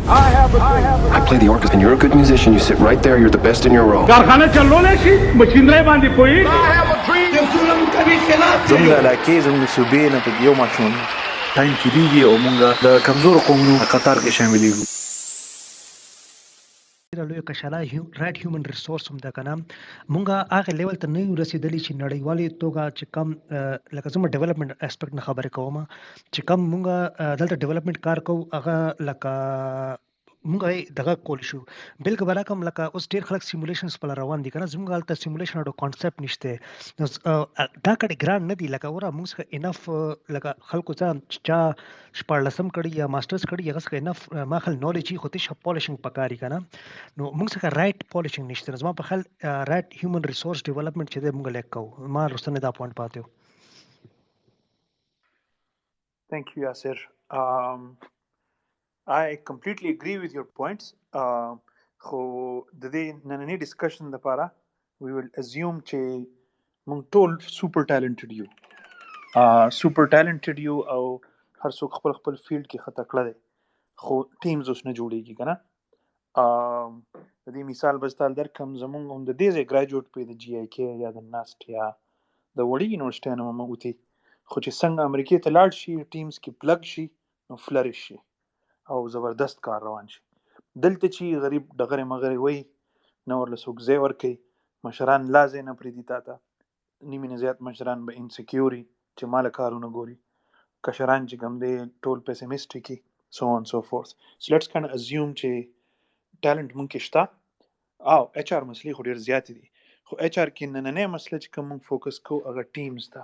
I play the orchestra and you're a good musician. You sit right there. You're the best in your role. کارخانه چلولای شي ماشینري باندې پوي زموږ د علاقې زموږ صوبې نه په یو ماشوم ټایم کېږي او موږ د کمزورو قومونو قطار کې شاملېږو. لوی کشاله رائټ هیومن ریسورس هم ده که نه مونږ هغې لیول ته نه یو رسېدلي چې نړیوالې توګه چې کم لکه زه ډیولپمنټ اسپیکټ نه خبرې کوم چې کم مونږ دلته ډیولپمنټ کار کوو هغه لکه مونږ دغه کولی شو بلکې برعکم لکه اوس ډېر خلک سیمولیشنز په روان دي که نه زموږ هلته سیمولیشن او کانسپټ نشته دا کړي ګران نه دي لکه وره مونږ څخه انف لکه خلکو ته چا شپاړلسم کړي یا ماسټرز کړي هغه څخه انف ما خل نالج یي خو تشه پالیشنګ پکاري که نه نو موږ څخه رائټ پالیشنګ نشته زما په خیال رائټ هیومن ریسورس ډیولپمنټ چې دی موږ لیک کوو ما رستنه دا پوینټ پاتې و. Thank you, Yasir. I completely agree with your points. خو د دې نننی ډسکشن لپاره we will assume چې موږ ټول سوپر ټالنټډ یو او هر څوک خپل خپل فیلډ کې ښه تکړه دی خو ټیمز اوس نه جوړېږي که نه. د دې مثال به تاسو درکړم زموږ هم د دې ځای ګریجویټ پې د جی آی کې یا د ناست یا د وړې یونیورسټۍ نه هم وتې خو چې څنګه امریکې ته لاړ شي ټیمز کې پلګ شي نو فلریش شي او زبردست کار روان شي. دلته چې غریب ډغرې مغرې وایي نه ورله څوک ځای ورکوي مشران لا ځای نه پرېږدي تا ته نیمې نه زیات مشران به انسیکیوري چې ماله کارونه ګوري کشران چې کوم دی ټول پیسمیسټیک وي so on so forth. So let's kind of assume چې ټالنټ مونږ کې شته او اچ آر مسلې خو ډېر زیاتې دي خو اچ آر کې نننۍ مسله چې کوم مونږ فوکس کوو هغه ټیمز ته.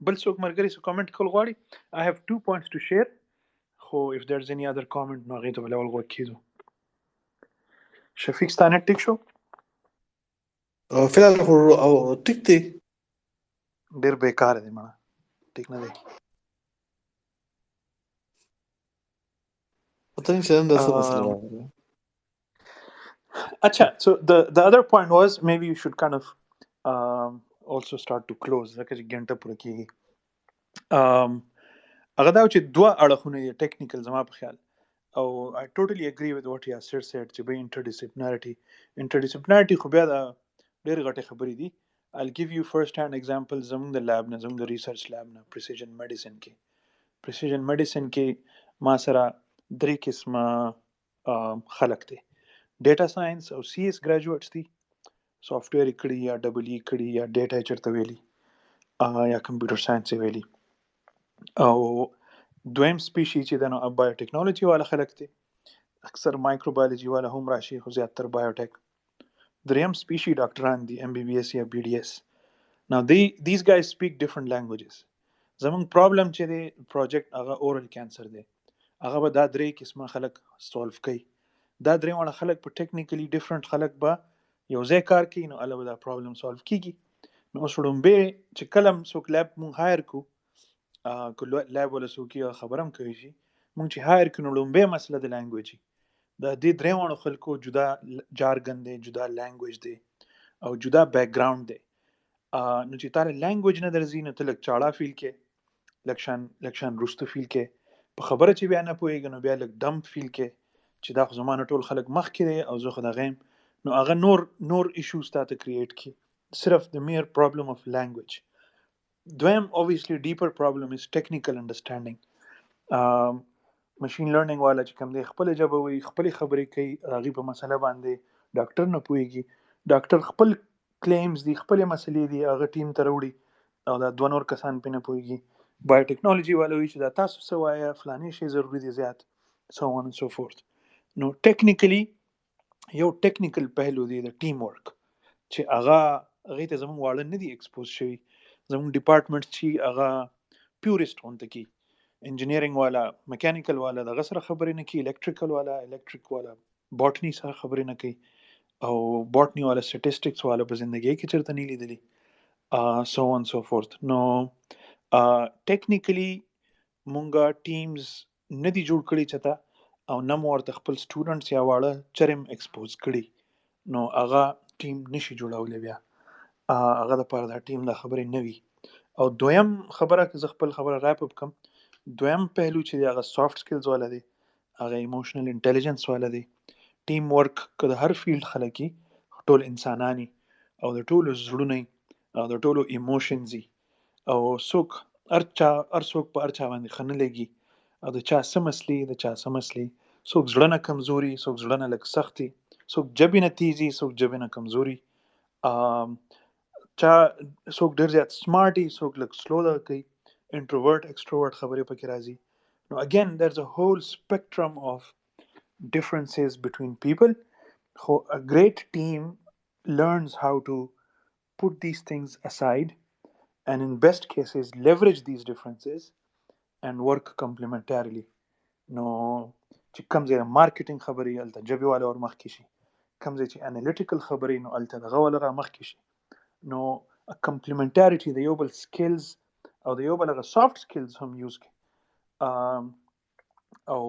بل څوک ملګري څه کامنټ کول غواړي؟ I have 2 points to share خو if there's any other comment نو هغې ته به لول غوږ کېدو. شفیق ستا نټ ټیک شو؟ فعلا خو ټیک دی ډېر بېکاره دی مړه ټیک نه دی. پته نه چې نن دا څه مسله راغله. Acha, so the other point was maybe you should kind of also start to close like چې ګنټه پوره کېږي. هغه دا چې دوه اړخونه دي ټیکنیکل زما په خیال او I totally agree with what Yasir said چې به interdisciplinarity خو بیا دا ډېرې غټې خبرې دي. I'll give you first hand example زموږ د لاب نه زموږ د ریسرچ لاب نه precision medicine کې ما سره 3 قسمه خلق دي ډیټا ساینس او سی ایس ګریجویټس دي سافټویر کړي یا ډبل ای کړي یا ډیټا چرته ویلي یا کمپیوټر ساینس ویلي او دویم سپیشي چې د نو بایوټیکنالوجي والا خلق دي اکثر مایکروبایولوژي والا هم راشي خو زیاتره بایوټیک. دریم سپیشي ډاکټران دي ایم بی بی ایس یا بی ډي ایس. Now these guys speak different languages. زمونږ پرابلم چې دی پروجیکټ هغه اورل کینسر دی هغه به دا 3 قسمه خلک سولف کوي دا 3 وړه خلک په ټیکنیکلی ډیفرنٹ خلک به یو ځای کار کوي نو هلته به دا پرابلم سولف کیږي. نو اوس وړومبی چې کله هم څوک لیب مونږ هایر کو که لیب ولا څوک یې خبره هم کوي شي مونږ چې هایر کړو نو وړومبی مسله د لینګویج د دې 3 وړو خلکو جدا جارګن دی جدا لینګویج دی او جدا بیک ګراوند دی. نو چې تعالی لینګویج نه درځي نو ته لږ چاړه فیل کې لکشان رستو فیل کې په خبره چې بیا نه پوهېږي نو بیا لږ دم فیل کې چې دا خو زمانه ټول خلک مخکې دی او زه خو د غیم نو هغه نور ایشوز تا ته کریټ کی صرف د میر پرابلم اف لینګویج. دویم obviously deeper problem is technical understanding. ماشین لرننګ والا چې کوم دی خپل ژبه وي خپل خبرې کوي هغه په مسله باندې ډاکټر نه پوهېږي ډاکټر خپل کلیمز دي خپل مسلې دي هغه ټیم ته راوړي او دا 2 نور کسان پې نه پوهېږي. بایوټیکنالوجي والا وایي چې دا تاسو څه وایه فلاني شی ضروري دی زیات so on and so forth. نو ټیکنیکلی یو ټیکنیکل پهلو دی د ټیم ورک چې هغې ته زموږ واړه نه دي ایکسپوز شوي زموږ ډپارټمنټ چې هغه پیورسټ غونته کی انجینیرینګ والا میکانیکل والا دغه سره خبرې نه کوي الکتریک والا باټني سره خبرې نه کوي او باټني والا سټیټسټکس والا په زندګۍ کې چېرته نه لیدلي so on so forth. نو ټیکنیکلی مونږه ټیمز نه دي جوړ کړي چته او نه مو ورته خپل سټوډنټس یا واړه چرم ایکسپوز کړي نو هغه ټیم نشي جوړولی بیا هغه دپاره دا ټیم دا خبرې نه وي. او دویم خبره که زه خپل خبره ریپ اپ کړم دویم پهلو چې دی هغه سافټ سکلز والا دی هغه ایموشنل انټيليجنس والا دی. ټیم ورک که د هر فیلډ خلک وي، ټول انسانان او د ټولو زړونه او د ټولو ایموشنز او څوک هر څوک په هر چا باندې ښه نه لګي او د چا څه مسلې د چا څه مسلې، څوک زړه نه کمزوري، څوک زړه نه لږ سختي، څوک جبې نه تیزي، څوک جبې نه کمزوري، چا څوک ډېر زیات سمارټ وي، څوک لږ سلو دغه کوي، انټروورټ ایکسټروورټ خبرې پکې راځي. نو اګین there's a whole spectrum of differences between people. So a great team learns how to put these things aside and in best cases leverage these differences and work complementarily. نو چې کوم ځای مارکیټینګ خبرې هلته جبې والا ور مخکې شي، کوم ځای چې انالیټیکل خبرې نو هلته دغه والا را مخکې شي. نو کمپلیمنټارټي د یو بل سکلز او د یو بل هغه سافټ سکلز هم یوز کړي او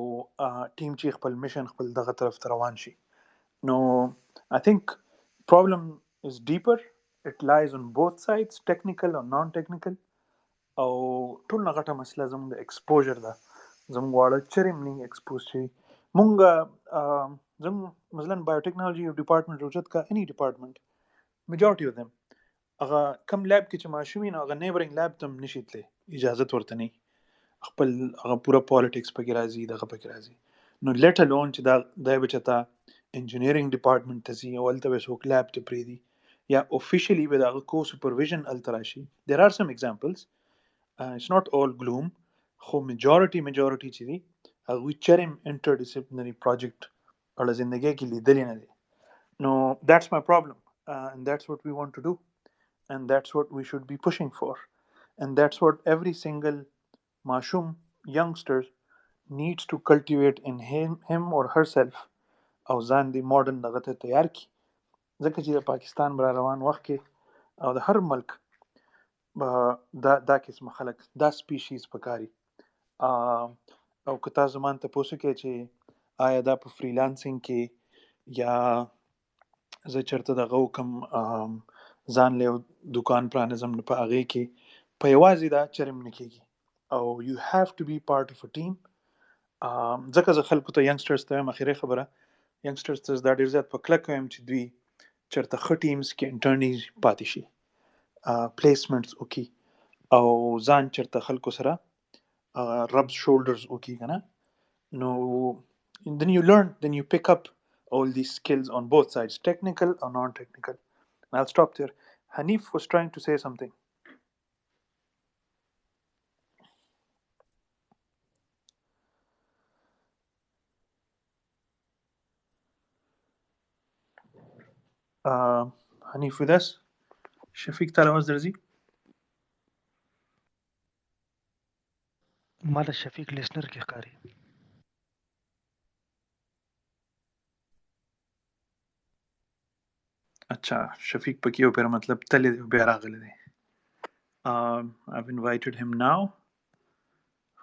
ټیم چې خپل میشن خپل دغه طرف ته روان شي. نو I think problem is deeper. It lies on both sides, technical or non-technical. او ټول نه غټه مسله زموږ د ایکسپوژر ده. زموږ واړه چرې نه ایکسپوز شي. مونږ زموږ مثلا بایوټیکنالوژي ډپارټمنټ روچت کا any department majority of them هغه کم لیب کې چې ماشوم وي نو هغه نیبرنګ لیب ته هم نشي تللی، اجازت ورته نه وي، خپل هغه پوره پالیټکس پکې راځي، دغه پکې راځي. نو لیټ الون چې دا به چېرته انجینیرینګ ډپارټمنټ ته ځي او هلته به څوک لیب ته پرېږدي یا اوفیشلی به د هغه کو سپرویژن هلته راشي. دیر آر سم ایگزامپلز، اټس ناٹ all gloom، خو میجورټي چې دي هغوی چرم انټر ډسپلینري پروجیکټ اړه زندګۍ کې لیدلی نه دی. نو that's my problem, and that's what we want to do, and that's what we should be pushing for, and that's what every single mashum youngster needs to cultivate in him or herself او ځان دی ماډرن دغه ته تیار کړي. ځکه چې د پاکستان بر روان وخت کې او د هر ملک دا قسم خلک دا سپیشیز پکاري. او که تاسو زمان تپوس کوئ چې آیا دا په فریلانسینګ کې یا زه چېرته دغه وکم ځان له یو دکان پرانیزم نو په هغې کې په یوازې دا چرم نه کېږي او you have to be part of a team. ځکه زه خلکو ته ینګسټرز ته وایم، اخري خبره ینګسټرز ته دا ډېر زیات په کلکه وایم چې دوی چېرته ښه ټیمز کې انټرني پاتې شي، پلیسمنټس وکړي او ځان چېرته خلکو سره رب شولډرز وکړي که نه. نو then you learn, then you pick up all these skills on both sides, technical or non-technical. And I'll stop there. Hanif was trying to say something. Hanif with us? Shafeeq تعال आवाज درځي؟ مالا شفیق لیسنر کې ښکاري. اچھا شفیق پکې یو پیر مطلب تللی دی بیا راغلی دی. I've invited him now.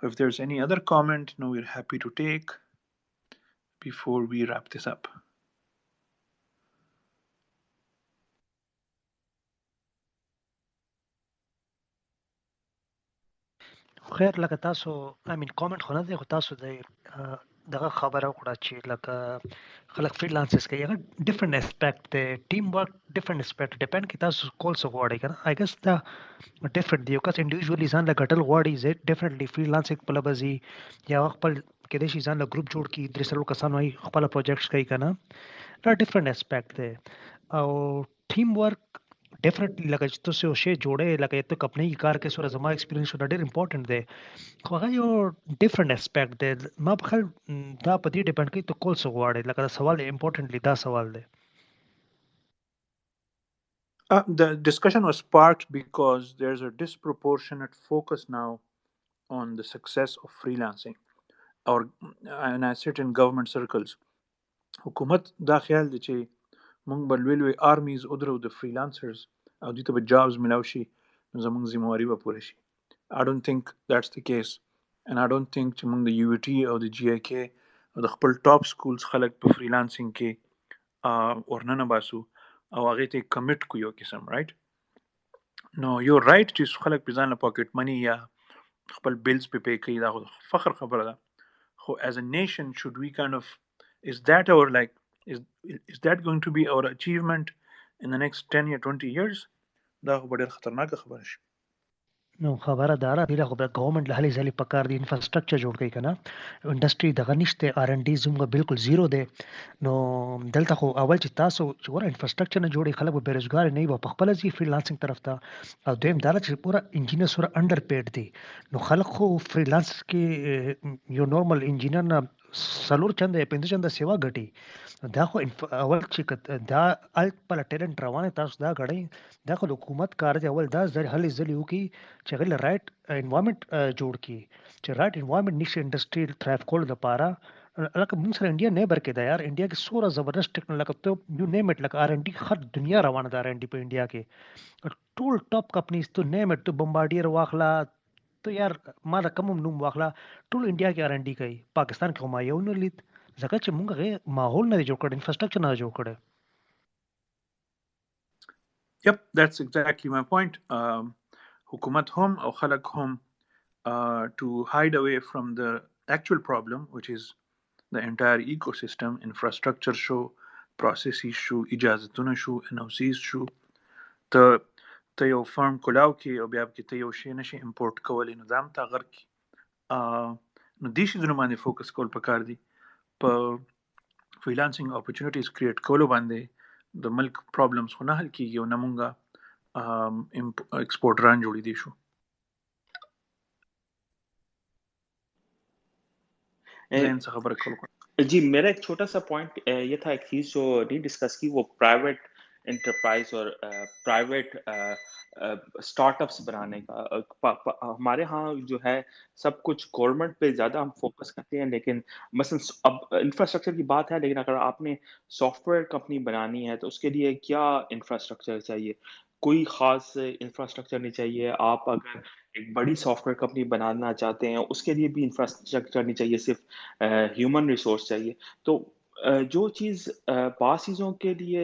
If there's any other comment, no, we're happy to take before we wrap this up. خیر لکه تاسو کامنټ خو نه دی، خو تاسو د دغه خبره وکړه چې لکه خلک فریلانسز کوي، هغه ډیفرنٹ اسپیکټ دی، ټیم ورک ډیفرنٹ اسپیکټ ډیپینډ کوي تاسو کول څه غواړئ که نه. آی ګس دا ډیفرنٹ دی. یو کس انډیویژولي ځان له ګټل غواړي زه ډیفرنټلی فریلانسینګ په لبه ځي یا خپل کېدای شي ځان له ګروپ جوړ کړي، درې څلور کسان وایي خپله پروجیکټس کوي که نه. دا ډیفرنٹ اسپیکټ دی. او ټیم ورک ډیفرنټلی لکه چې تاسو یو شی جوړئ، لکه ته کمپنۍ کې کار کوې، سره زما ایکسپیرینس شو دا ډېر امپورټنټ دی، خو هغه یو ډیفرنٹ اسپیکټ دی. ما په خیال دا په دې ډیپینډ کوي ته کول څه غواړې. لکه دا سوال امپورټنټلی دا سوال دی. The discussion was sparked because there's a disproportionate focus now on the success of freelancing, or and I sit in government circles. حکومت دا خیال دی چې مونږ به لوی لوی آرمیز ودرو د فریلانسرز او دوی ته به جابز ملاو شي نو زمونږ ذمواري به پوره شي. I don't think that's the case, and I don't think چې مونږ د یو ټي او د جی آی کې او د خپل ټاپ سکولز خلک په فریلانسینګ کې ورننه باسو او هغې ته کمیټ کو یو قسم رایټ. نو یو رایټ چې خلک په ځان له پاکټ منی یا خپل بیلز په پی کوي دا فخر خبره ده، as a nation, should we kind of, is that our like, is that going to be our achievement in the next 10 or 20 years? دا خو به ډېر خطرناکه خبره شي. نو خبره دا ده خو به ګورنمنټ له هلې ځلې پکار دی انفراستراکچر جوړ کړي کنه انډستری دغه نشته آر ان ډي زموږ بالکل زیرو دی نو دلته خو اول چې تاسو چې ګوره انفراستراکچر نه جوړي خلک به بیروزګار نه وي په خپل ځي فریلانسینګ طرف ته او دویم دا چې پورا انجینر سره انډر پیډ دی نو خلک خو فریلانس کې یو نورمال انجینر نه سلور چنده یا پنځه چنده سیوا ګټي دا خو اول چې دا الټ په ټیلنټ روانه تاسو دا غړي دا خو حکومت کار دی اول دا هلې ځلې وکي چې غل رائټ انوایرنمنت جوړ کی چې رائټ انوایرنمنت نشي انډستری تھرایو کول د پاره لکه موږ سره انډیا نه برکې دا یار انډیا کې سوره زبردست ټیکنالوژي لکه ته یو نیم اټ لکه آر ان ډي خط دنیا روانه ده آر ان ډي په انډیا کې ټول ټاپ کمپنیز ته نیم اټ بمبارډیر واخلا ته یار ما د کوم نوم واخلا ټول انډیا کې آر ان ډي کوي پاکستان کې هم یو نه لید ځکه چې موږ غي ماحول نه جوړ کړ انفراستراکچر نه جوړ کړ. Yep, that's exactly my point. حکومت هم او خلک هم to hide away from the actual problem, which is the entire ecosystem, infrastructure شو, processes شو, اجازتونه شو, NOCs شو, ته یو فرم کلاو کې او بیا کې ته یو شی نشي امپورټ کولی نو ځام ته غر کې نو دې شیزونو باندې فوکس کول پکار دي په فریلانسینګ اپورچونټیز کریټ کولو باندې د ملک پرابلمز خو نه حل کېږي او نه مونږه ایکسپورټران جوړېدی شو. ذہن سے خبر کول جی میرا ایک چھوٹا سا پوائنٹ یہ تھا ایک چیز جو نہیں ڈسکس کی وہ پرائیویٹ انٹرپرائز اور پرائیویٹ اسٹارٹ اپس بنانے کا. ہمارے ہاں جو ہے سب کچھ گورنمنٹ پہ زیادہ ہم فوکس کرتے ہیں لیکن مثلا اب انفراسٹرکچر کی بات ہے لیکن اگر آپ نے سافٹ ویئر کمپنی بنانی ہے تو اس کے لیے کیا انفراسٹرکچر چاہیے؟ کوئی خاص انفراسٹرکچر نہیں چاہیے. آپ اگر ایک بڑی سافٹ ویئر کمپنی بنانا چاہتے ہیں اس کے لیے بھی انفراسٹرکچر نہیں چاہیے, صرف ہیومن ریسورس چاہیے. تو جو چیز بعض چیزوں کے لیے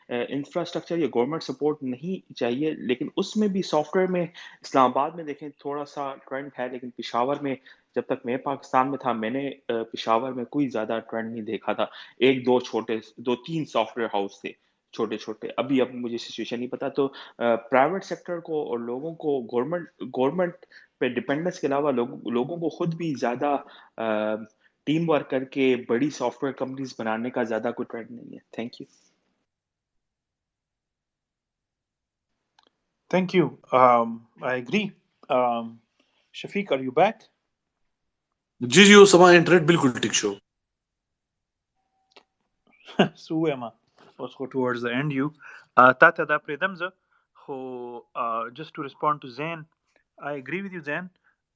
انفراسٹرکچر یا گورنمنٹ سپورٹ نہیں چاہیے لیکن اس میں بھی سافٹ ویئر میں اسلام آباد میں دیکھیں تھوڑا سا ٹرینڈ ہے لیکن پشاور میں جب تک میں پاکستان میں تھا میں نے پشاور میں کوئی زیادہ ٹرینڈ نہیں دیکھا تھا. ایک دو تین سافٹ ویئر ہاؤس تھے چھوٹے چھوٹے. اب مجھے سچویشن نہیں پتا. تو پرائیویٹ سیکٹر کو اور لوگوں کو گورنمنٹ پہ ڈپینڈنس کے علاوہ لوگوں کو خود بھی زیادہ ٹیم ورک کر کے بڑی سافٹ ویئر کمپنیز بنانے کا زیادہ کوئی ٹرینڈ نہیں ہے. تھینک یو. Thank you. I agree. Shafeeq, are you back? جی جی وہ سما انٹرنیٹ بالکل ٹھیک شو. سوema was go towards the end you tata da predam za ho just to respond to Zain, I agree with you Zain.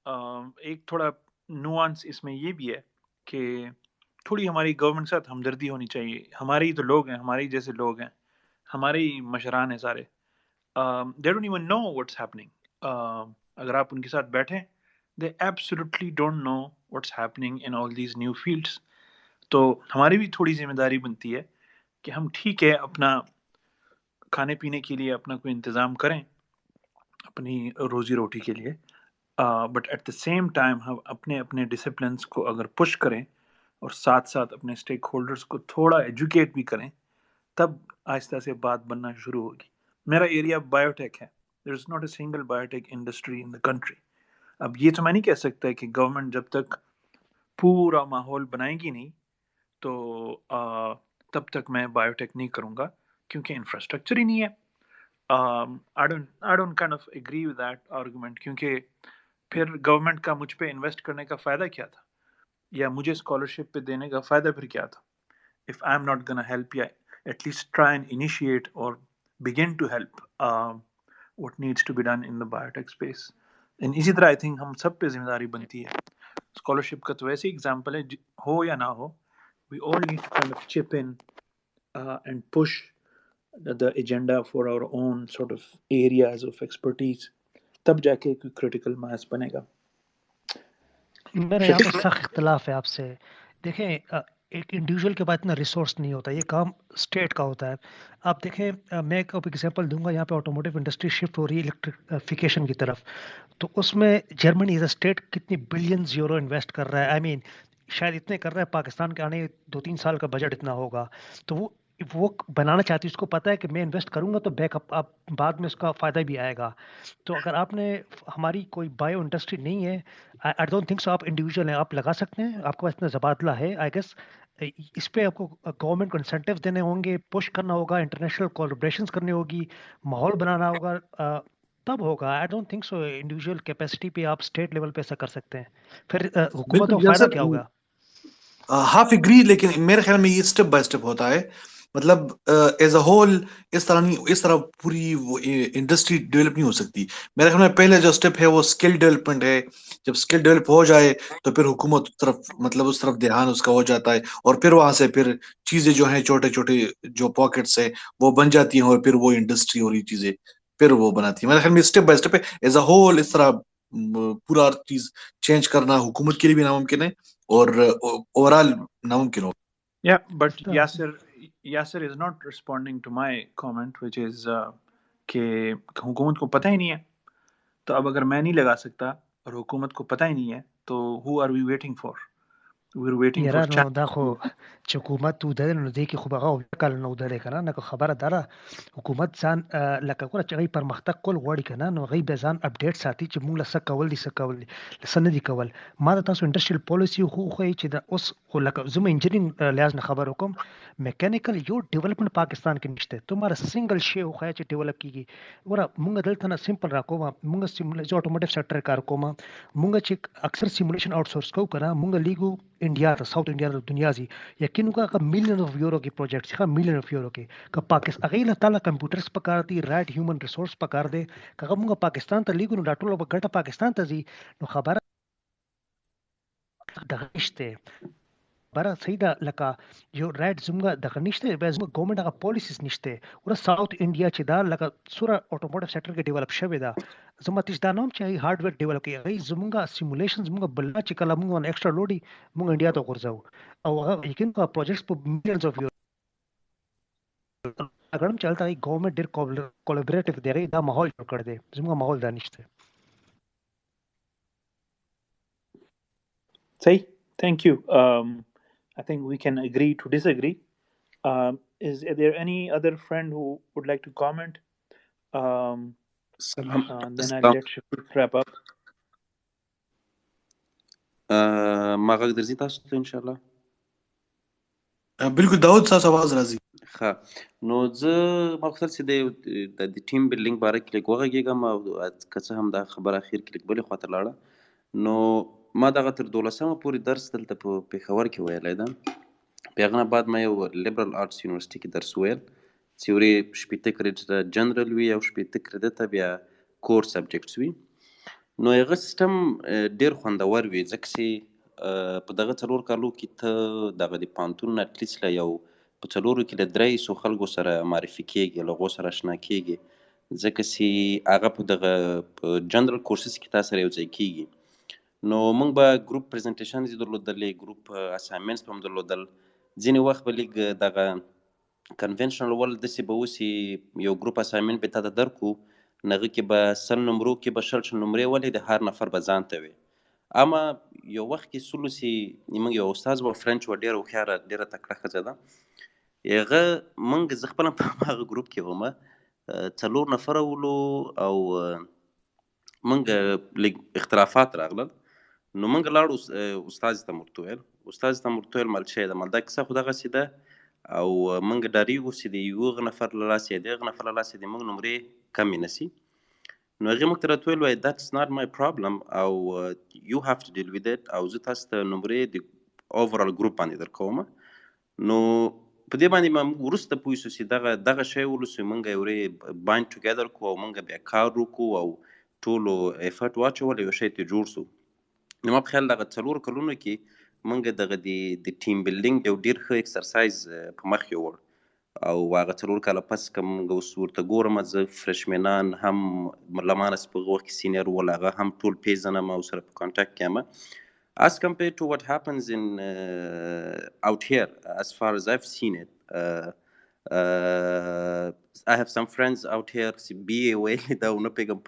ایک تھوڑا nuance اس میں یہ بھی ہے کہ تھوڑی ہماری گورنمنٹ ساتھ ہمدردی ہونی چاہیے. ہمارے ہی تو لوگ ہیں, ہمارے ہی جیسے لوگ ہیں, ہمارے ہی مشران ہیں سارے. they don't even know what's happening. اگر آپ ان کے ساتھ بیٹھیں they absolutely don't know what's happening in all these new fields. تو ہماری بھی تھوڑی ذمہ داری بنتی ہے کہ ہم ٹھیک ہے اپنا کھانے پینے کے لیے اپنا کوئی انتظام کریں اپنی روزی روٹی کے لیے, بٹ ایٹ دا سیم ٹائم ہم اپنے اپنے ڈسپلنس کو اگر پش کریں اور ساتھ ساتھ اپنے اسٹیک ہولڈرس کو تھوڑا ایجوکیٹ بھی کریں تب آہستہ سے بات بننا شروع ہوگی. میرا ایریا بایوٹیک ہے. دیر از ناٹ اے سنگل بایوٹیک انڈسٹری ان دا کنٹری. اب یہ تو میں نہیں کہہ سکتا کہ گورنمنٹ جب تک پورا ماحول بنائے گی نہیں تو تب تک میں بایوٹیک نہیں کروں گا کیونکہ انفراسٹرکچر ہی نہیں ہے. I don't kind of agree with that argument کیونکہ پھر گورنمنٹ کا مجھ پہ انویسٹ کرنے کا فائدہ کیا تھا یا مجھے اسکالرشپ پہ دینے کا فائدہ پھر کیا تھا if I'm not gonna help یا at least try and initiate or begin to help what needs to be done in the biotech space. And اسی طرح I think ہم سب پہ ذمہ داری بنتی ہے. اسکالرشپ کا تو ویسے ایگزامپل ہے ہو یا نہ ہو, we all need to kind of chip in and push the agenda for our own sort of areas of expertise. تب جا کے کوئی critical mass بنے گا. میرا یہاں پہ سخت اختلاف ہے آپ سے. دیکھیں ایک انڈیویجول کے پاس اتنا ریسورس نہیں ہوتا, یہ کام اسٹیٹ کا ہوتا ہے. آپ دیکھیں میں ایک ایگزامپل دوں گا, یہاں پہ آٹوموٹیو انڈسٹری شفٹ ہو رہی ہے الیکٹریفیکیشن کی طرف, تو اس میں جرمنی ایز اے اسٹیٹ کتنی بلینز یورو انویسٹ کر رہا ہے. آئی مین शायद इतने कर रहा है, पाकिस्तान के आने 2-3 साल का बजट इतना होगा, तो वो बनाना चाहती है, उसको पता है कि मैं इन्वेस्ट करूंगा तो बैकअप आप बाद में उसका फ़ायदा भी आएगा। तो अगर आपने हमारी कोई बायो इंडस्ट्री नहीं है, आई डोंट थिंक सो, आप इंडिविजुअल हैं, आप लगा सकते हैं, आपके पास इतना तबादला है, आई गेस इस पे आपको गवर्नमेंट को इंसेंटिव देने होंगे, पुश करना होगा, इंटरनेशनल कोलैबोरेशंस करनी होगी, माहौल बनाना होगा, तब होगा। I don't think so individual capacity पे आप स्टेट लेवल पे ऐसा कर सकते हैं। फिर हुकूमतों बिल्कुल को फ़ायदा यासर, क्या होगा? हाफ एग्री, लेकिन मेरे ख्याल में ये स्टेप बाय स्टेप होता है। मतलब एज अ होल इस तरह नहीं, इस तरह पूरी वो इंडस्ट्री डेवलप नहीं हो सकती। मेरे ख्याल में पहले जो स्टेप है वो स्किल डेवलपमेंट है। जब स्किल डेवलप हो जाए तो फिर हुकूमत उस तरफ, मतलब उस तरफ ध्यान उसका हो जाता है, और फिर वहां से फिर चीजें जो हैं, छोटे छोटे जो पॉकेट्स है वो बन जाती हैं, और फिर वो इंडस्ट्री और ये चीजें फिर वो बनाती है। मेरे ख्याल में स्टेप बाय स्टेप है, एज अ होल इस तरह पूरा चीज चेंज करना हुकूमत के लिए भी नामुमकिन है, और ओवरऑल नामुमकिन हो। Yeah, but तो Yasser is not responding to my comment, which is कि हुकूमत को पता ही नहीं है। तो अब अगर मैं नहीं लगा सकता और हुकूमत को पता ही नहीं है, तो who are we waiting for? We're waiting for یاره نو دا China. خو چې حکومت ودرې نو دی کې خو به هغه کال نو ودرې کنه نو خبره داره حکومت ځان لکه ګوره چې غي پرمختګ کول غواړي کنه نو غي به ځان اپډیټ ساتي چې موږ لسه کول دي څه کول دي لسه نه دي کول. ما د تاسو انډستریال پالیسی خو چې دا اوس خو لکه زما انجینرینګ لحاظ نه خبر وکم میکانیکل یو ډیولپمنٹ پاکستان کې نشته تمہارا سنگل شی خو چې ډیولپ کیږي. ګوره موږ دلته نه سمپل راکوم موږ سیمولیشن اټوموټیو سېکټر کار کوم موږ چې اکثر سیمولیشن آوټ سورس کو کنه موږ لیګو انډیا ته ساوث انډیا ته دنیا زی یقین کا ملین اف یورو کی پروجیکټس ښه ملین اف یورو کې که پاکستان غیله تعالی کمپیوټرز پکار دي رائټ هیومن ریسورس پکار دي که موږ پاکستان ته لیګو نو دا ټول به ګټه پاکستان ته زی نو خبره دغه نشته برا صحیح ده لکه یو رائټ زموږ دغه نشته به زموږ ګورنمنت هغه پالیسیز نشته ور ساوث انډیا چې دا لکه سوره اټوموټیو سېکټر کې ډیولپ شوی دا زما تاسو دا نوم چې هارډویر ډیولپ کوي غي زموږه سیمولیشن زموږه بل چې کله موږ ایکسترا لوډي موږ انډیا ته ورځو او هغه یقین کا پروجیکټس په میلیونز اف یورو اګرم چلتا ہے گورنمنٹ ډیر کولیبریټیو دی غي دا ماحول جوړ کړ دي زموږه ماحول دا نشته. Say, thank you. I think we can agree to disagree. Is there any other friend who would like to comment? سلام Then I'll let Shafeeq wrap up. ما غږ درځي تاسو ته ان شاء الله؟ بالکل داود صاحب आवाज راځي. ښه، نو زه مقصد چې د ټیم بلډینګ باره کې لږ وغږېږم او که څه هم دا خبره اخر کې لږ بلې خواته لاړه. نو ما دغه تر 12مه پورې درس دلته په پېښور کې ویلی ده. په هغه نه بعد ما یو لیبرل آرټس یونیورسټي کې درس ویل، تیوري 80 کریډټه جنرال وي او 80 کریډټه بیا کور سبجیکټس وي. نو هغه سیستم ډېر خوندور وي ځکه چې په دغه 4 کالو کې ته دغه د پوهنتون اټلیسټ له یو په 4 کې له 300 خلکو سره معرفي کېږي، له هغو سره اشنا کېږي، ځکه چې هغه په دغه جنرال کورسز کې تا سره یو ځای کېږي. نو موږ به ګروپ پریزنټیشنز درلودلې، ګروپ اسایمنټس به هم درلودل. ځینې وخت به لږ دغه کنونشنل ول داسې به وسي یو ګروپ اسایمنټ به تا ته درکړو، هغه کې به 100 نمرو کې به 60 نمرې ولې د هر نفر به ځان ته وي. اما یو وخت کې سلو چې موږ یو استاد و فرنچ و ډېره هوښیاره ډېره تکړه ښځه ده، هغه موږ زه خپله په هغه ګروپ کې وم 4 نفره ولو او موږ لږ اختلافات راغلل. نو موږ لاړو استاد ته ورته ویل، استاد ته ورته ویل مال شی ده مال دا کیسه خو دغسې ده او موږ ډارېږو چې د یوه نفر له لاسه یا د هغه نفر له لاسه د موږ نمرې کمې نه سي. نو هغې موږ ته راته ویل وایي that's not my problem او you have to deal with it او زه تاسو ته نمرې د اوورال ګروپ باندې درکوم. نو په دې باندې ما وروسته پوه شو چې دغه شی ولوسو موږ یورې بایند ټوګیدر کړو او موږ بیا کار وکړو او ټولو افرټ واچول یو شی ته جوړ سو. نو ما په خیال دغه 4 کلونو کې موږ دغه د ټیم بلډینګ یو ډېر ښه اکسرسایز په مخ یوړ او هغه 4 کاله پس که موږ اوس ورته ګورم زه فرشمنان هم له ما نه په هغه وخت کې سینیر ول هغه هم ټول پیژنم او سره په کانټاکټ کې یم. As compared to what happens in out here, as far as I've seen it, I have some friends out here چې BA ویلي دا ونه پوهېږم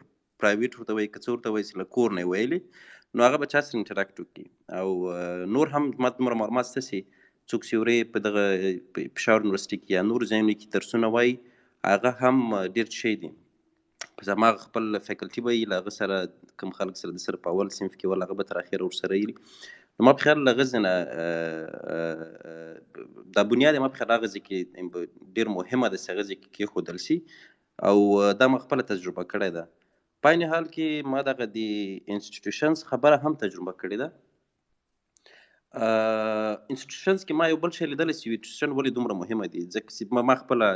پرایویټ ورته وایي که څه ورته وایي چې له کور نه یې ویلي. نو هغه به چا سره انټراکټ وکړي او نور هم ما دومره معلومات شته چې څوک چې ورې په دغه پېښور یونیورسټي کې یا نورو ځایونو کې درسونه وایي هغه هم ډېر ښه دي. په هماغه خپل فیکلټي به یي له هغه سره کوم خلک سره د سره په اول صنف کې ول هغه به تر اخره ورسره یي. نو ما په خیال له هغه ځای نه دا بنیاد یې ما په خیال هغه ځای کې ډېر مهمه ده چې هغه ځای کې کېښودل شي او دا ما خپله تجربه کړې ده. په عین حال کې ما دغه د انسټیټیوشنز خبره هم تجربه کړې ده. انسټیټیوشنز کې ما یو بل شی لیدلی چې انسټیټیوشن ولې دومره مهمه دي ځکه چې ما خپله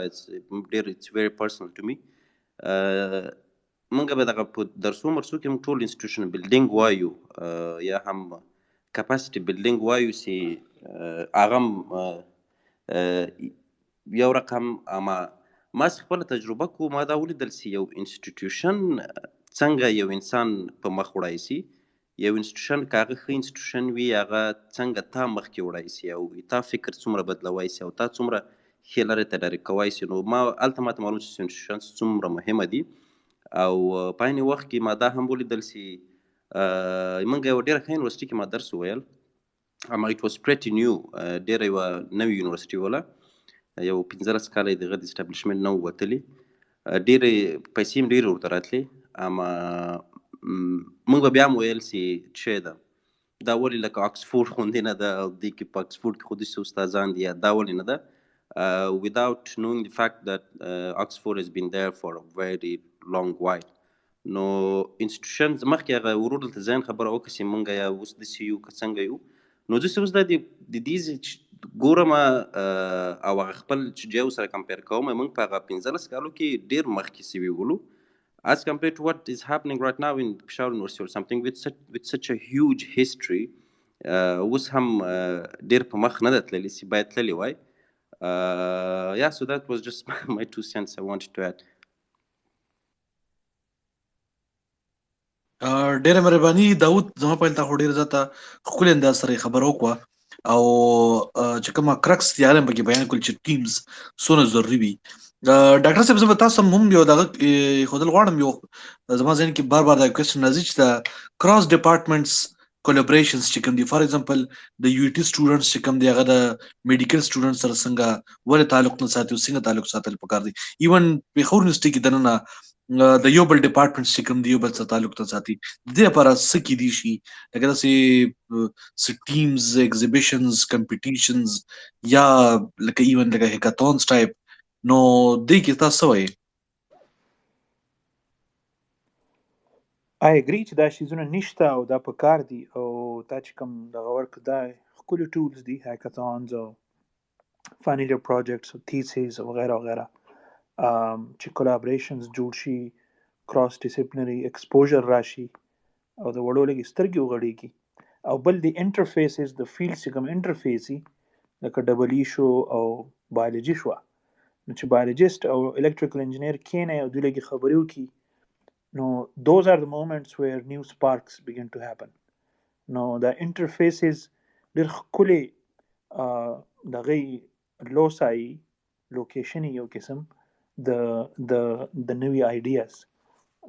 ډېر اټس ویری پرسنل ټو می. مونږ به دغه په درسو مرسو کې موږ ټول انسټیټیوشن بلډینګ وایو یا هم کپاسټي بلډینګ وایو چې هغه یو رقم اما ما خپله تجربه کو ما دا ولیدل چې یو انسټیټیوشن څنګه یو انسان په مخ وړی سي. یو انسټیټیوشن که هغه ښه انسټیټیوشن وي هغه څنګه تا مخکې وړی سي او تا فکر څومره بدلوی سي او تا څومره ښې لارې ته ډایرکټ کوی سي. نو ما هلته ماته معلوم شو چې انسټیټیوشنز څومره مهمه دي او په عین وخت کې ما دا هم ولیدل چې موږ یوه ډېره ښه یونیورسټي کې ما درس وویل. اما اټ واز پریټي نیو ډېره یوه نوې یونیورسټي وله یو 15 کاله یې د هغه د اسټابلیشمنټ نه ووتلي ډېرې پیسې هم ډېرې ورته راتلې. اما موږ به بیا هم ویل چې شی ده دا ولې لکه آکسفورډ غوندې نه ده او دې کې په آکسفورډ کې خو داسې استادان دي یا دا ولې نه ده without knowing the fact that Oxford has been there for a very long while. نو انسټیټیوشنز مخکې هغه ورور دلته ځان خبره وکړه چې مونږ یا اوس داسې یو که څنګه یو. نو زه اوس دا د دې ګورم او هغه خپل چې جیو سره کمپیر کوم مونږ په هغه 15 کالو کې ډېر مخکې سوي ولو as compared to what is happening right now in Peshawar University or something with such a huge history. اوس هم ډېر په مخ نه ده تللي چې باید تللي وای. Yeah, so that was just my 2 cents I wanted to add. ډېره مهرباني داود زما په تا خو ډېر زیاته ښکلې انداز سره خبره وکړه او چې کومه کرکس یې هم پکې بیان کړل چې ټیمز څونه ضروري وي. ډاکټر صاحب زه به تاسو هم یو دغه ښودل غواړم یو زما ذهن کې بار دا کوېسچن راځي چې د کراس ډپارټمنټس کولیبریشنز چې کوم دي فار ایگزامپل د یو ټي سټوډنټس چې کوم دی هغه د میډیکل سټوډنټس سره څنګه ولې تعلق نه ساتي او څنګه تعلق ساتل پکار دي. ایون پېښور یونیورسټي کې دننه د یو بل ډپارټمنټ چې کوم دی یو بل سره تعلق ته ساتي د دې لپاره څه کیدی شي لکه داسې ټیمز ایگزیبیشنز کمپټیشنز یا لکه ایون لکه هیکاټونز ټایپ. نو دې کې تاسو وایي I agree چې دا شیزونه نشته او دا په کار دي او تا چې کوم دغه ورک دا ښکلي ټولز دي هیکاټونز او فاینل ایئر پروجیکټس او تھیسیز وغیره وغیره چې کولابریشنز جوړ شي کراس ډیسپلینري ایکسپوژر راشي او د وړو لږې سترګې وغړېږي او بل د انټرفیسز د فیلډ چې کوم انټرفیس وي لکه ډبل ای شو او بایولوژي شوه نو چې بایولوجیسټ او الکتریکل انجینیر کښېنئ او دوی لږې خبرې وکړي نو those are the moments where new sparks begin to happen. نو دا انټرفیسز ډېر ښکلې دغه لوسایي لوکیشن یو قسم د نوي آیډیاز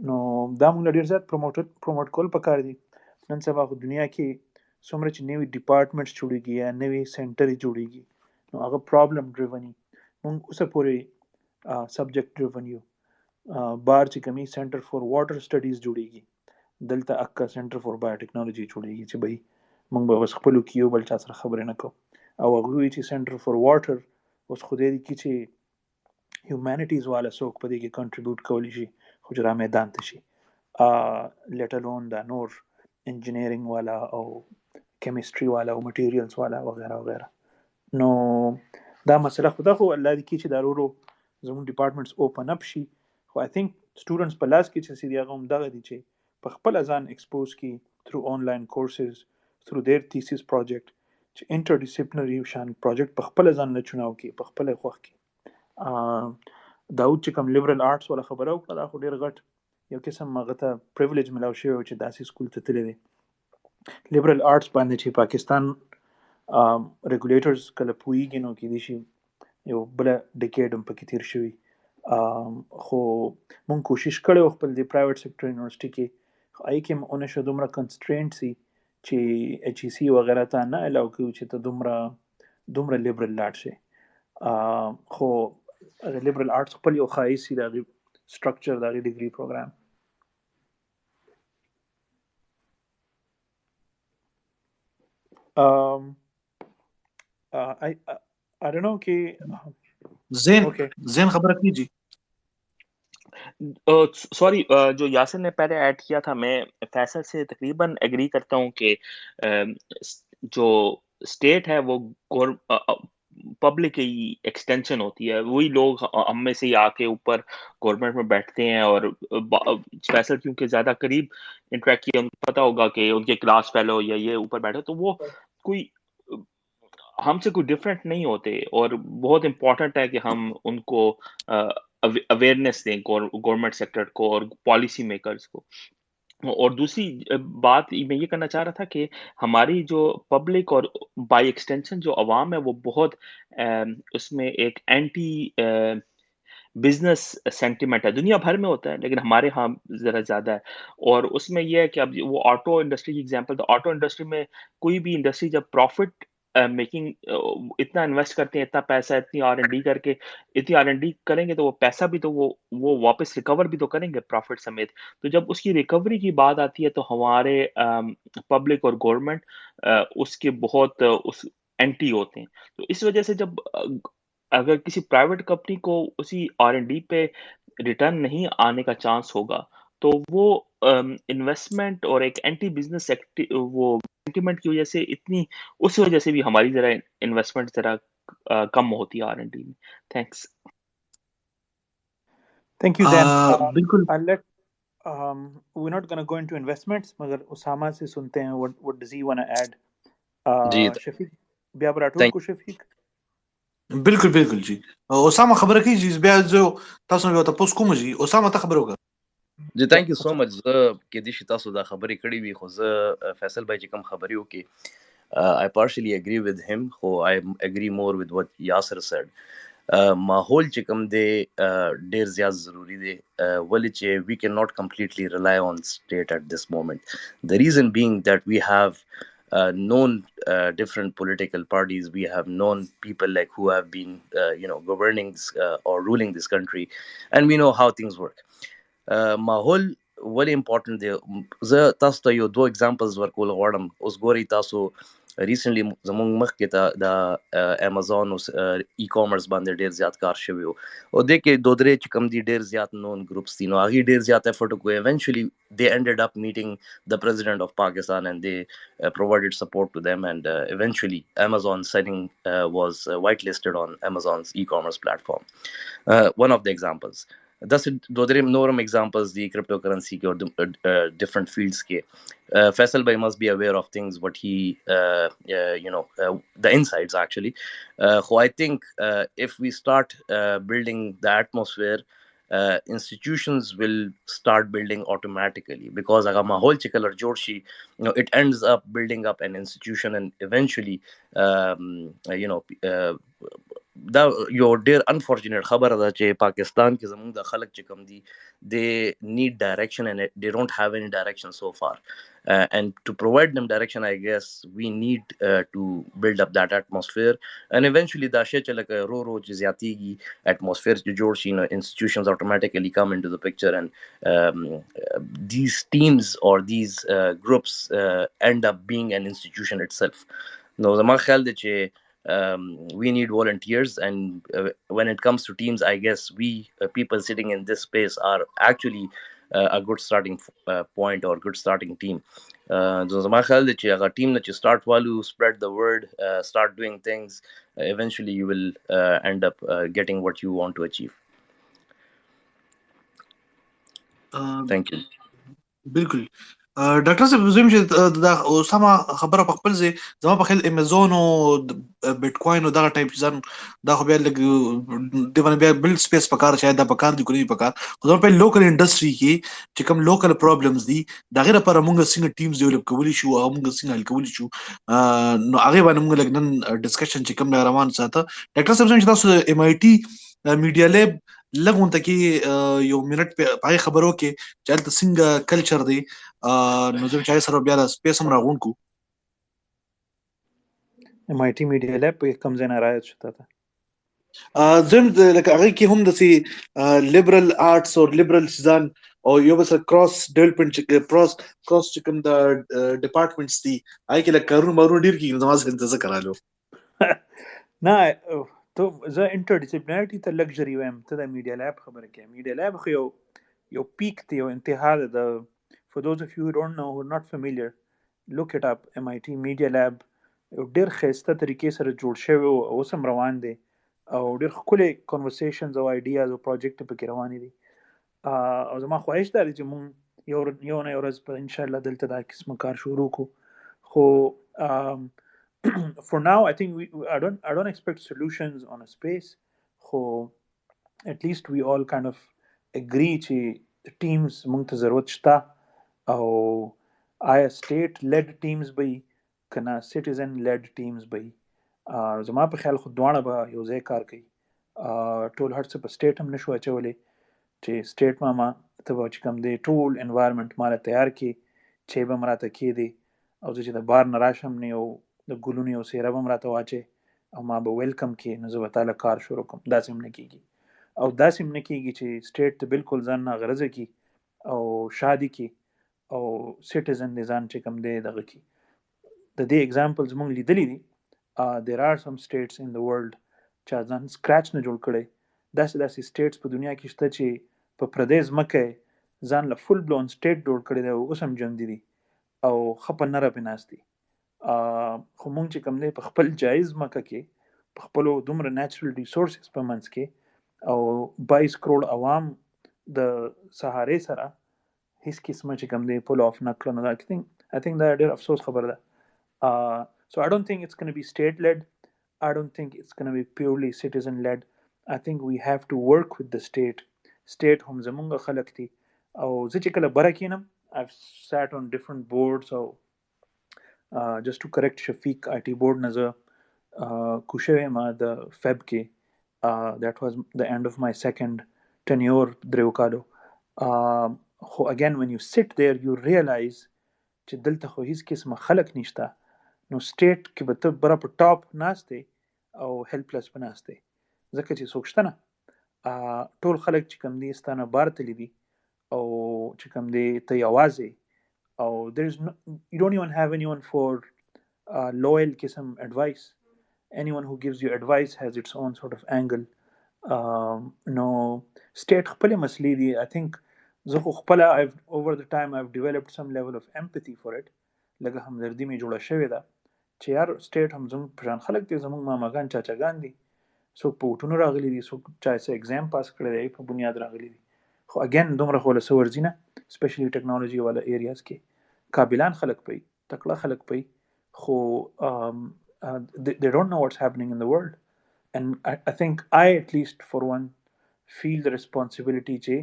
نو دا موږ ډېر زیات پروموټ کول پکار دي. نن سبا خو دنیا کې څومره چې نوي ډپارټمنټس جوړېږي یا نوي سینټرې جوړېږي نو هغه پرابلم ډریون وي. موږ اوسه پورې سبجیکټ ډریون یو. بار چې کمی سینټر فور واټر سټډیز جوړېږي دلته اکا سینټر فور بایوټیکنالوژي جوړېږي چې بھائی موږ به اوس خپلو کې یو بل چا سره خبرې نه کوو او هغوی وایي چې سینټر فور واټر اوس خو دې کې چې هیومانیټیز والا څوک په دې کې کنټریبیوټ کولی شي خو چې را میدان ته شي لیټ الون دا نور انجینیرینګ والا او کیمسټري والا او مټیریلز والا وغیره وغیره. نو دا مسله خو الله دې کړي چې دا ورو زموږ ډپارټمنټس اوپن اپ شي خو I think students په لاس کې چې دي هغه هم دغه دي چې په خپل ځان ایکسپوز کی through online courses through their thesis project چې interdisciplinary شان project په خپل ځان نه چناو کی په خپل خوښ کی. داود چې کوم لیبرل آرټس ولا خبره وکړه دا خو ډیر غټ یو قسم هغه ته پریویلیج ملاو شوی چې داسې سکول ته تللی دی. لیبرل آرټس باندې چې پاکستان ریګولیټرز کله پوهیږي نو کېدای شي یو بله ډیکیډ هم پکې تیر شوي خو مونږ کوشش کړی خپل د پرایویټ سیکټر یونیورسټي کې آی کې اونې شو دومره کنسټرینټ سي چې ایچ ای سی وغیره ته نه الاو کوي چې ته دومره لیبرل لاړ شي. خو لیبرل آرټس خپل یو ښایست د هغې سټرکچر د هغې ډګري پروګرام. I don't know کہ زین خبر کیجیے. سوری جو یاسر نے پہلے ایڈ کیا تھا، میں فیصل سے تقریباً ایگری کرتا ہوں کہ جو اسٹیٹ ہے وہ پبلک کی ایکسٹینشن ہوتی ہے. وہی لوگ ہم میں سے ہی آ کے اوپر گورنمنٹ میں بیٹھتے ہیں، اور فیصل کیونکہ زیادہ قریب انٹریکٹ کیا، ان کو پتہ ہوگا کہ ان کے کلاس فیلو یا یہ اوپر بیٹھے تو وہ کوئی ہم سے کوئی ڈفرینٹ نہیں ہوتے. اور بہت امپورٹنٹ ہے کہ ہم ان کو اویئرنیس دیں گورنمنٹ سیکٹر کو اور پالیسی میکرز کو. اور دوسری بات میں یہ کرنا چاہ رہا تھا کہ ہماری جو پبلک اور بائی ایکسٹینشن جو عوام ہے وہ بہت اس میں ایک اینٹی بزنس سینٹیمنٹ ہے. دنیا بھر میں ہوتا ہے لیکن ہمارے ہاں ذرا زیادہ ہے. اور اس میں یہ ہے کہ اب وہ آٹو انڈسٹری کی ایگزامپل، تو آٹو انڈسٹری میں کوئی بھی انڈسٹری جب پروفٹ میکنگ اتنا انویسٹ کرتے ہیں، اتنا پیسہ اتنی آر این ڈی کر کے اتنی آر این ڈی کریں گے تو وہ پیسہ بھی تو وہ واپس ریکور بھی تو کریں گے پروفٹ سمیت. تو جب اس کی ریکوری کی بات آتی ہے تو ہمارے پبلک اور گورنمنٹ اس کے بہت اینٹی ہوتے ہیں. تو اس وجہ سے جب اگر کسی پرائیویٹ کمپنی کو اسی آر این ڈی پہ ریٹرن نہیں آنے کا چانس ہوگا تو وہ انویسٹمنٹ اور ایک اینٹی بزنس وہ سینٹیمنٹ کی وجہ سے اتنی، اس وجہ سے بھی ہماری ذرا انویسٹمنٹ ذرا کم ہوتی ہے آر این ڈی میں. تھینکس. تھینک یو زین. بالکل. we're not going to go into investments مگر اسامہ سے سنتے ہیں what does he want to add. شفیق بیا براټول کو شفیق. بالکل بالکل جی. اسامه خبره کیږي بیا جو تاسو نو تاسو کوم جی اسامه ته خبرو کا جی. تھینک یو سو مچ. کې دې شي تاسو دا خبرې کړې وي، خو زه فیصل بھائی چې کوم خبرې وکړي I partially agree with him. خو I agree more with what Yasir said. ماحول چې کوم دی ډیر زیات ضروری دی، ولې چې we cannot completely rely on state at this moment. The reason being that we have known different political parties, we have known people like who have been governing or ruling this country, and we know how things work. ماحول ولې امپورټنٹ دی؟ زه تاسو ته یو دوه اگزامپلز ورکول غواړم. اوس ګورئ تاسو ریسنټلی زمونږ مخکې ته د امازون اوس ای کامرس باندې ډیر زیات کار شوی و، او دې کې دوه درې چې کوم دي ډیر زیات نون ګروپس دي، نو هغې ډیر زیات افورټ وکړو. ایونچولی they ended up meeting the president of Pakistan and they provided support to them, and eventually Amazon selling was whitelisted on Amazon's e-commerce platform. One of the examples. دس دو درې نورم ایگزامپلز دی کرپٹو کرنسی کے اور ڈفرنٹ فیلڈس کے. فیصل بھائی must be aware of things what he the insights actually. So I think if we start building the atmosphere, institutions will start building automatically, because اگر ماحول چکل اور جوڑ شي it ends up building up an institution, and eventually دا یو ډیر انفارچونیټ خبره ده چې پاکستان کې زموږ د خلک چې کوم دي they need direction and they don't have any direction so far, and to provide them direction I guess we need to build up that atmosphere, and eventually دا شی چې لکه رو چې زیاتیږي atmosphere چې جوړ شي نو institutions automatically come into the picture, and these teams or these groups end up being an institution itself. نو زما خیال دی چې we need volunteers, and when it comes to teams I guess we people sitting in this space are actually a good starting point or good starting team. So زما خیال دی چې اگر ټیم نه چې start والو spread the word, start doing things, eventually you will end up getting what you want to achieve. Thank you. بالکل. ډاکټر صاحب زم چې دا اسامه خبره په خپل ځای زما په خیال امازون او بیت کوین او دا ټایپ ځان دا خو بیا لګ د باندې بیا بل سپیس پکار شاید دا پکار دي کوي پکار خو زما په لوکل انډستری کې چې کوم لوکل پرابلمز دي دا غیر پر موږ څنګه ټیمز ډیولپ کولی شو او موږ څنګه حل کولی شو نو هغه باندې موږ لګ نن ډسکشن چې کوم روان ساته. ډاکټر صاحب چې تاسو ایم آی ټي میډیا لیب لګون ته کې یو منټ په پای خبرو کې چې تل څنګه کلچر دی نو زه چای سره بیا د سپیس هم راغون کو MIT میډیا لیب په کوم ځای نه راځي شته ته زم لکه هغه کې هم د سي لیبرل آرټس او لیبرل سيزان او یو بس کراس ډیولپمنٹ کراس چې کوم د ډپارټمنټس دي هغه کې لکه کارونه مارو ډیر کې نماز انتظار کرالو نه ته زه انټر ډیسپلینرټي ته لګژري وایم ته د میډیا لیب خبره کوي میډیا لیب خو یو پیک دی یو انتها ده د for those of you who don't know who are not familiar look it up MIT media lab یو ډیر ښایسته طریقې سره جوړ شوی او اوس هم روان دی او ډیر ښکلي کنورسیشنز او آیډیاز او پروجیکټ پکې روانې دي او زما خواهش دا دی چې مونږ یو نه یو ورځ په انشاءالله دلته دا قسمه کار شروع کړو خو for now I think I don't expect solutions on a space خو at least we all kind of agree چې teams مونږ ته ضرورت شته او آیا state led teams به کنه citizen led teams به زما په خیال خو دواړه به یو ځای کار کوي ټول هر څه په state هم نشو اچولی چې state ماما ته به چې کوم دی ټول environment ماله تیار کړي چې به مراته کېدی او زه چې د بار نه راشم نه یو د ګلونو یو سیره به مراته واچي او ما به ویلکم کړي نو زه به تاله کار شروع کوم داسې هم نه کېږي او داسې هم نه کېږي چې state ته بالکل ځان ناغرضه کړي او شادي کړي او citizen دې ځان چې کوم دی دغه کړي د دې examples مونږ لیدلی دي there are some states in the world چې ځان scratch نه جوړ کړي داسې states په دنیا کې شته چې په پردې ځمکه ځان له full blown state جوړ کړي دی او اوس هم ژوندي دي او ښه په نره پې ناست دي خو مونږ چې کوم دی په خپل جایز ځمکه کې په خپلو دومره نیچرل ریسورسز په منځ کې او 22 کروڑ عوام د سهارې سره هیڅ قسمه چې کوم دی pull off نه کړه نو I think دا ډېر افسوس خبره ده so I don't think it's going to be state led I don't think it's going to be purely citizen led I think we have to work with the state هم زمونږ خلک دي او زه چې کله بره کینم I've sat on different boards so just to correct Shafeeq IT board نه زه کوشوی ما د فیب کې that was the end of my second tenure دریو کالو خو again when you sit there you realize چې دلته خو هیڅ قسمه خلک نشته نو سټیټ کې به ته بره په ټاپ ناستې او هیلپلس په ناستې ځکه چې څوک شته نه ټول خلک چې کوم دي ستانه بار تللی دي او چې کوم دی ته یوازې او you don't even have anyone for loyal قسم advice anyone who gives you advice has its own sort of angle no state خپل مسلې دي I think زه خو خپل over the time I've developed some level of empathy for it لکه همدردي مې جوړه شوې ده چې یار سټیټ هم زموږ په شان خلک دي زموږ ماماګان چاچاګان دي څوک په وټونو راغلي دي څوک چا څه اگزام پاس کړی دی په بنیاد راغلي دي خو اګین دومره خو له څه ورځي نه سپیشلی ټیکنالوژي والا ایریاز کې قابلان خلک پي تکړه خلک پي خو they don't know what's happening in the world and I think I at least for one feel the responsibility چې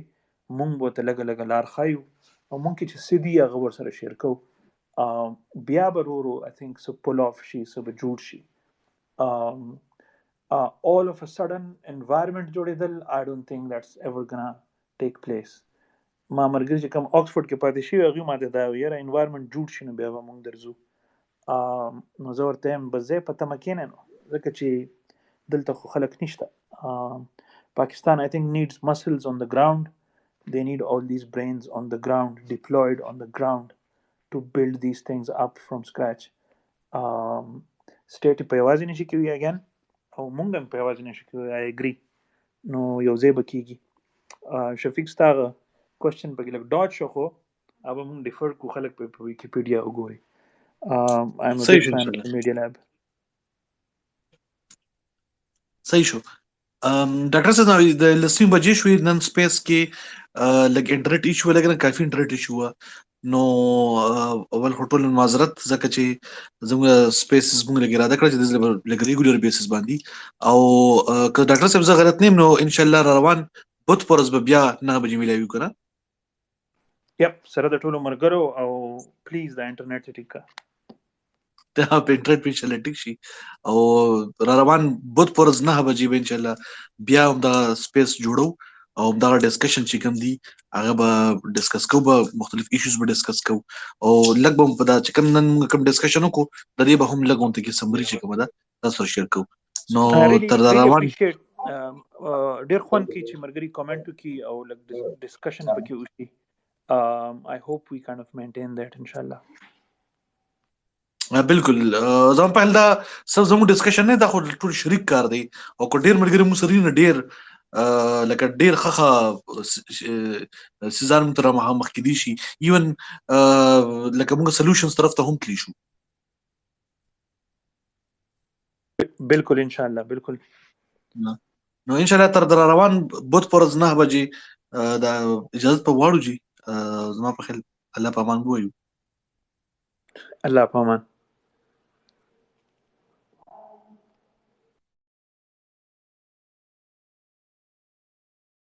مونږ به ته لږه لږه لار ښایو او مونږ کې چې څه دي هغه ورسره شیر کوو بیا به ورو I think څه pull off شي څه به جوړ شي all of a sudden environment جوړېدل I don't think that's ever gonna take place ما ملګري چې کوم آکسفورډ کې پاتې شوي هغوی ما ته دا وایي یاره انوایرمنټ جوړ شي نو بیا به مونږ درځو نو زه ورته یم بس ځای په تمه کښېنئ نو ځکه چې دلته خو خلک نشته Pakistan I think needs muscles on the ground they need all these brains on the ground deployed on the ground to build these things up from scratch state په یوازې نشي کوي again او مونږ هم په یوازې نشي کوي I agree نو یو ځای به کېږي شفیق ستا هغه کوشچن پکې لږ ډاټ شو خو هغه مونږ ډیفر کو خلک په ویکیپیډیا وګوري I'm a big fan of the media lab صحیح شو ډاکټر صاحب د لسمی بجې شوې نن سپیس کې لګ انټرنیټ ایشو لګنه کافي انټرنیټ ایشو نو اول هټول معذرت ځکه چې زموږ سپیسز موږ لګی را ده کړ چې د لګ ریګولر بیسس باندې او که ډاکټر صاحب زه غلط نیم نو ان شاء الله روان بوت پرز به بیا 9 بجې ملایو کنه یپ سره د ټولو مرګرو او پلیز د انټرنیټ ټیکا ته په انټرنیټ په انشاءالله ټیک شي او را روان بوت پرز 9 بجې به ان شاء الله بیا هم دا سپیس جوړو او دا ډسکشن چې کوم دی هغه به ډسکس کوو، به مختلف ایشوز به ډسکس کوو، او لږ به په دا چې کوم نن موږ کوم ډسکشن وکړو د دې به هم لږ غونډه کې سمري چې کومه ده تاسو سره شیر کوو. نو تر دا روان ډیر خوند کوي چې مرګري کامنټ وکړي او لږ ډسکشن پکې وشي. I hope we kind of maintain that inshallah. بالکل زموږ په دا زموږ ډسکشن نه دا خو ټول شریک کار دی، او کو ډیر مرګري مو سره نه ډیر لکه ډیر خخه سيزان متر مخ کې دي شي ایون لکه موږ سولوشنز طرف ته هم تلی شو. بالکل ان شاء الله بالکل. نو ان شاء الله تر در روان بود پرز 9 بجې دا اجازه په واړو جی زما په خیال الله په امان وایو. الله په امان.